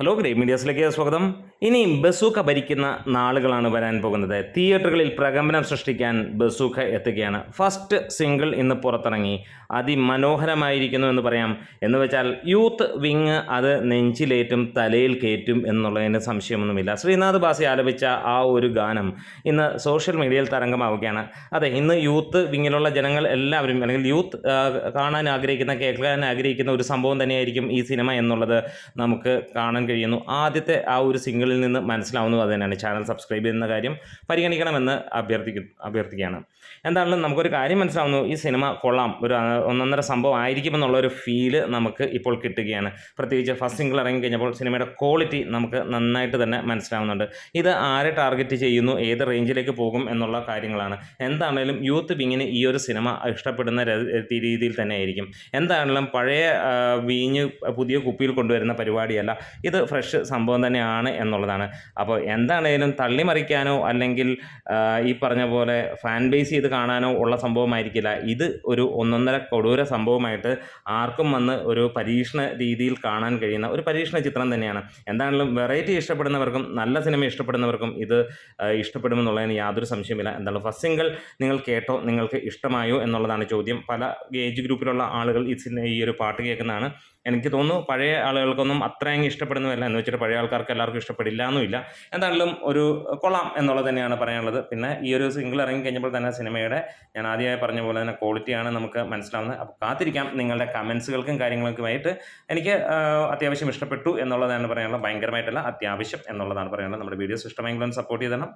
Hello great മീഡിയാസിലേക്ക് സ്വാഗതം. ഇനി bazooka ഭരിക്കുന്ന നാളുകളാണ് വരാൻ പോകുന്നത്. തിയേറ്ററുകളിൽ പ്രകമ്പനം സൃഷ്ടിക്കാൻ ബസൂക്ക എത്തുകയാണ്. ഫസ്റ്റ് സിംഗിൾ ഇന്ന് പുറത്തിറങ്ങി. അതിമനോഹരമായിരിക്കുന്നു എന്ന് പറയാം. എന്ന് വെച്ചാൽ യൂത്ത് വിങ് അത് നെഞ്ചിലേറ്റും തലയിൽ കയറ്റും എന്നുള്ളതിന് സംശയമൊന്നുമില്ല. ശ്രീനാഥ് ബാസി ആലപിച്ച ആ ഒരു ഗാനം ഇന്ന് സോഷ്യൽ മീഡിയയിൽ തരംഗമാവുകയാണ്. അതെ, ഇന്ന് യൂത്ത് വിങ്ങിലുള്ള ജനങ്ങൾ എല്ലാവരും, അല്ലെങ്കിൽ യൂത്ത് കാണാൻ ആഗ്രഹിക്കുന്ന, കേൾക്കാൻ ആഗ്രഹിക്കുന്ന ഒരു സംഭവം തന്നെയായിരിക്കും ഈ സിനിമ എന്നുള്ളത് നമുക്ക് കാണാൻ കഴിയുന്നു. ആദ്യത്തെ ആ ഒരു സിംഗിളിൽ നിന്ന് മനസ്സിലാവുന്നത് അത് തന്നെയാണ്. ചാനൽ സബ്സ്ക്രൈബ് ചെയ്യുന്ന കാര്യം പരിഗണിക്കണമെന്ന് അഭ്യർത്ഥിക്കുകയാണ്. എന്താണെങ്കിലും നമുക്കൊരു കാര്യം മനസ്സിലാവുന്നു, ഈ സിനിമ കൊള്ളാം, ഒരു ഒന്നൊന്നര സംഭവം ആയിരിക്കുമെന്നുള്ളൊരു ഫീല് നമുക്ക് ഇപ്പോൾ കിട്ടുകയാണ്. പ്രത്യേകിച്ച് ഫസ്റ്റ് സിംഗിൾ ഇറങ്ങി കഴിഞ്ഞപ്പോൾ സിനിമയുടെ ക്വാളിറ്റി നമുക്ക് നന്നായിട്ട് തന്നെ മനസ്സിലാവുന്നുണ്ട്. ഇത് ആരെ ടാർഗറ്റ് ചെയ്യുന്നു, ഏത് റേഞ്ചിലേക്ക് പോകും എന്നുള്ള കാര്യങ്ങളാണ്. എന്താണെങ്കിലും യൂത്ത് വിങ്ങിന് ഈ ഒരു സിനിമ ഇഷ്ടപ്പെടുന്ന രീതിയിൽ തന്നെ ആയിരിക്കും. എന്താണെങ്കിലും പഴയ വീഞ്ഞ് പുതിയ കുപ്പിയിൽ കൊണ്ടുവരുന്ന പരിപാടിയല്ല ഇത്, ഫ്രഷ് സംഭവം തന്നെയാണ് എന്നുള്ളതാണ്. അപ്പോൾ എന്താണേലും തള്ളിമറിക്കാനോ അല്ലെങ്കിൽ ഈ പറഞ്ഞ പോലെ ഫാൻ ബേസ് ചെയ്ത് കാണാനോ ഉള്ള സംഭവമായിരിക്കില്ല. ഇത് ഒരു ഒന്നൊന്നര കൊടൂര സംഭവമായിട്ട് ആർക്കും വന്ന് ഒരു പരീക്ഷണ രീതിയിൽ കാണാൻ കഴിയുന്ന ഒരു പരീക്ഷണ ചിത്രം തന്നെയാണ്. എന്താണെങ്കിലും വെറൈറ്റി ഇഷ്ടപ്പെടുന്നവർക്കും നല്ല സിനിമ ഇഷ്ടപ്പെടുന്നവർക്കും ഇത് ഇഷ്ടപ്പെടുമെന്നുള്ളതിന് യാതൊരു സംശയമില്ല. എന്താണ് ഫസ്റ്റ് സിംഗിൾ നിങ്ങൾ കേട്ടോ, നിങ്ങൾക്ക് ഇഷ്ടമായോ എന്നുള്ളതാണ് ചോദ്യം. പല ഏജ് ഗ്രൂപ്പിലുള്ള ആളുകൾ ഈ ഒരു പാട്ട് കേൾക്കുന്നതാണ്. എനിക്ക് തോന്നുന്നു പഴയ ആളുകൾക്കൊന്നും അത്രയും ഇഷ്ടപ്പെടുന്നതല്ല, എന്ന് വെച്ചിട്ട് പഴയ ആൾക്കാർക്ക് എല്ലാവർക്കും ഇഷ്ടപ്പെടില്ല എന്നുമില്ല. എന്തായാലും ഒരു കൊള്ളാം എന്നുള്ളത് തന്നെയാണ് പറയാനുള്ളത്. പിന്നെ ഈ ഒരു സിംഗിൾ ഇറങ്ങി കഴിഞ്ഞപ്പോൾ തന്നെ സിനിമയുടെ, ഞാൻ ആദ്യമായി പറഞ്ഞ പോലെ തന്നെ, ക്വാളിറ്റിയാണ് നമുക്ക് മനസ്സിലാവുന്നത്. അപ്പോൾ കാത്തിരിക്കാം നിങ്ങളുടെ കമൻസുകൾക്കും കാര്യങ്ങൾക്കുമായിട്ട്. എനിക്ക് അത്യാവശ്യം ഇഷ്ടപ്പെട്ടു എന്നുള്ളതാണ് പറയാനുള്ളത്. ഭയങ്കരമായിട്ടല്ല, അത്യാവശ്യം എന്നുള്ളതാണ് പറയാനുള്ളത്. നമ്മുടെ വീഡിയോസ് ഇഷ്ടമെങ്കിലും സപ്പോർട്ട് ചെയ്തണം.